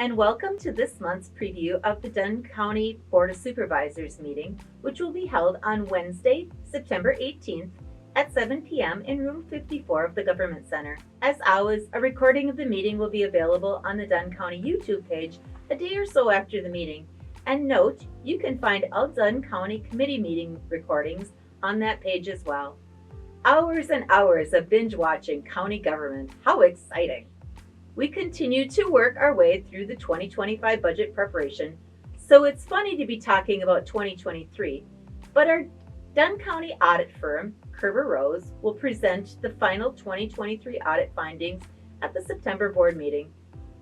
and welcome to this month's preview of the Dunn County Board of Supervisors meeting, which will be held on Wednesday, September 18th at 7 p.m. in room 54 of the Government Center. As always, a recording of the meeting will be available on the Dunn County YouTube page a day or so after the meeting. And note, you can find all Dunn County committee meeting recordings on that page as well. Hours and hours of binge watching county government. How exciting! We continue to work our way through the 2025 budget preparation, so it's funny to be talking about 2023, but our Dunn County audit firm, Kerber Rose, will present the final 2023 audit findings at the September board meeting.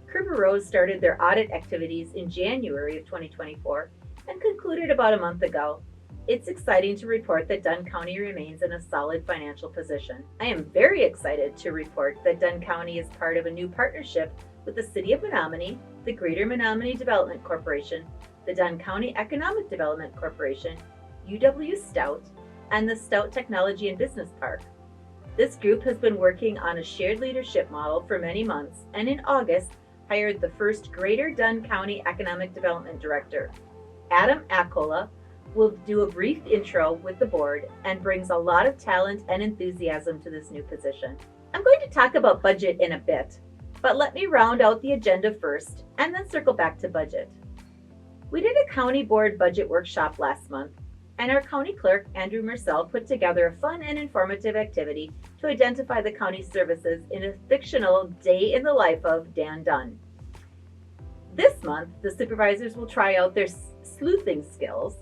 Kerber Rose started their audit activities in January of 2024 and concluded about a month ago. It's exciting to report that Dunn County remains in a solid financial position. I am very excited to report that Dunn County is part of a new partnership with the City of Menominee, the Greater Menominee Development Corporation, the Dunn County Economic Development Corporation, UW Stout, and the Stout Technology and Business Park. This group has been working on a shared leadership model for many months, and in August hired the first Greater Dunn County Economic Development Director. Adam Akola will do a brief intro with the board and brings a lot of talent and enthusiasm to this new position. I'm going to talk about budget in a bit, but let me round out the agenda first and then circle back to budget. We did a county board budget workshop last month, and our county clerk, Andrew Mersell, put together a fun and informative activity to identify the county's services in a fictional day in the life of Dan Dunn. This month, the supervisors will try out their sleuthing skills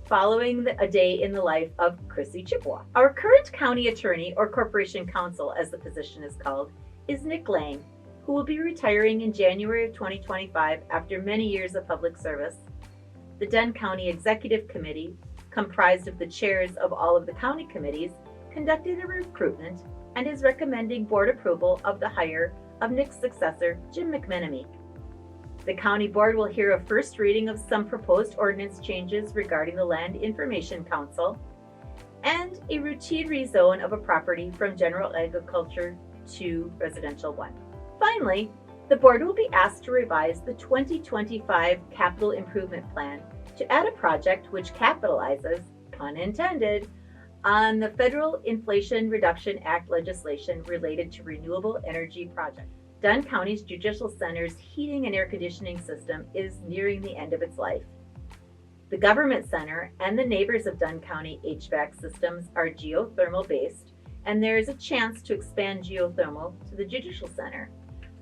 following a day in the life of Chrissy Chippewa. Our current county attorney, or corporation counsel as the position is called, is Nick Lang, who will be retiring in January of 2025 after many years of public service. The Dunn County Executive Committee, comprised of the chairs of all of the county committees, conducted a recruitment and is recommending board approval of the hire of Nick's successor, Jim McMenemy. The county board will hear a first reading of some proposed ordinance changes regarding the Land Information Council and a routine rezone of a property from general agriculture to residential 1. Finally, the board will be asked to revise the 2025 capital improvement plan to add a project which capitalizes, pun intended, on the Federal Inflation Reduction Act legislation related to renewable energy projects. Dunn County's Judicial Center's heating and air conditioning system is nearing the end of its life. The Government Center and the neighbors of Dunn County HVAC systems are geothermal based, and there is a chance to expand geothermal to the Judicial Center.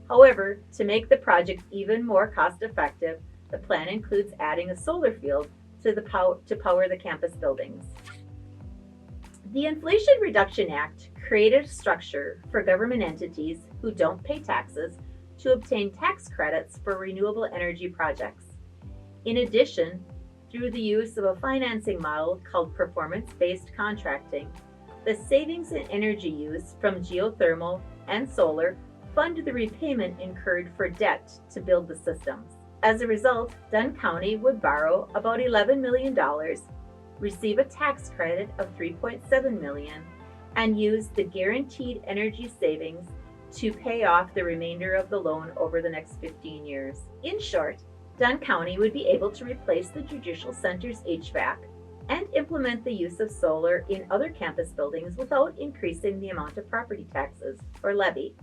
However, to make the project even more cost effective, the plan includes adding a solar field to power the campus buildings. The Inflation Reduction Act created a structure for government entities who don't pay taxes to obtain tax credits for renewable energy projects. In addition, through the use of a financing model called performance-based contracting, the savings in energy use from geothermal and solar fund the repayment incurred for debt to build the systems. As a result, Dunn County would borrow about $11 million, receive a tax credit of $3.7 million, and use the guaranteed energy savings to pay off the remainder of the loan over the next 15 years. In short, Dunn County would be able to replace the Judicial Center's HVAC and implement the use of solar in other campus buildings without increasing the amount of property taxes, or levy.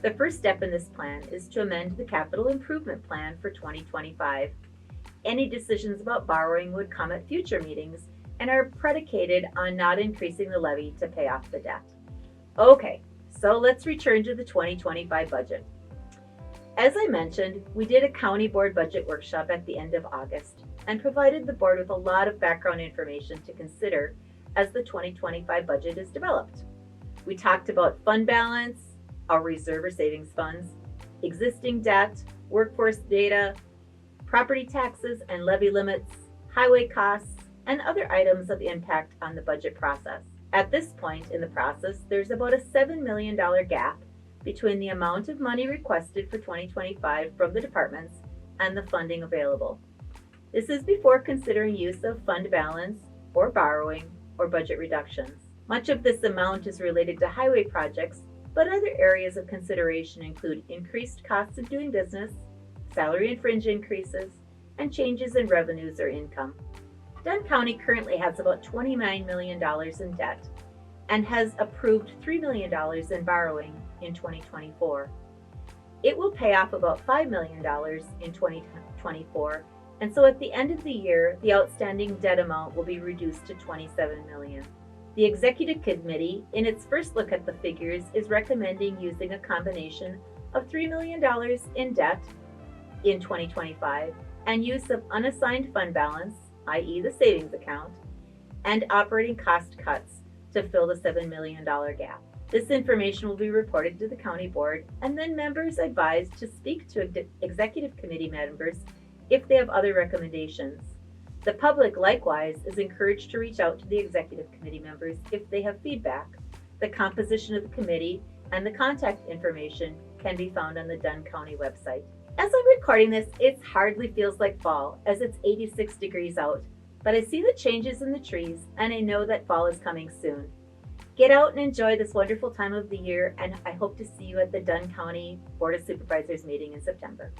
The first step in this plan is to amend the capital improvement plan for 2025. Any decisions about borrowing would come at future meetings and are predicated on not increasing the levy to pay off the debt. Okay, so let's return to the 2025 budget. As I mentioned, we did a county board budget workshop at the end of August and provided the board with a lot of background information to consider as the 2025 budget is developed. We talked about fund balance, our reserve or savings funds, existing debt, workforce data, property taxes and levy limits, highway costs, and other items of impact on the budget process. At this point in the process, there's about a $7 million gap between the amount of money requested for 2025 from the departments and the funding available. This is before considering use of fund balance or borrowing or budget reductions. Much of this amount is related to highway projects, but other areas of consideration include increased costs of doing business, salary and fringe increases, and changes in revenues or income. Dunn County currently has about $29 million in debt and has approved $3 million in borrowing in 2024. It will pay off about $5 million in 2024, and so at the end of the year, the outstanding debt amount will be reduced to $27 million. The Executive Committee, in its first look at the figures, is recommending using a combination of $3 million in debt in 2025 and use of unassigned fund balance, i.e. the savings account, and operating cost cuts to fill the $7 million gap. This information will be reported to the County Board, and then members advised to speak to Executive Committee members if they have other recommendations. The public, likewise, is encouraged to reach out to the Executive Committee members if they have feedback. The composition of the committee and the contact information can be found on the Dunn County website. As I'm recording this, it hardly feels like fall, as it's 86 degrees out, but I see the changes in the trees, and I know that fall is coming soon. Get out and enjoy this wonderful time of the year, and I hope to see you at the Dunn County Board of Supervisors meeting in September.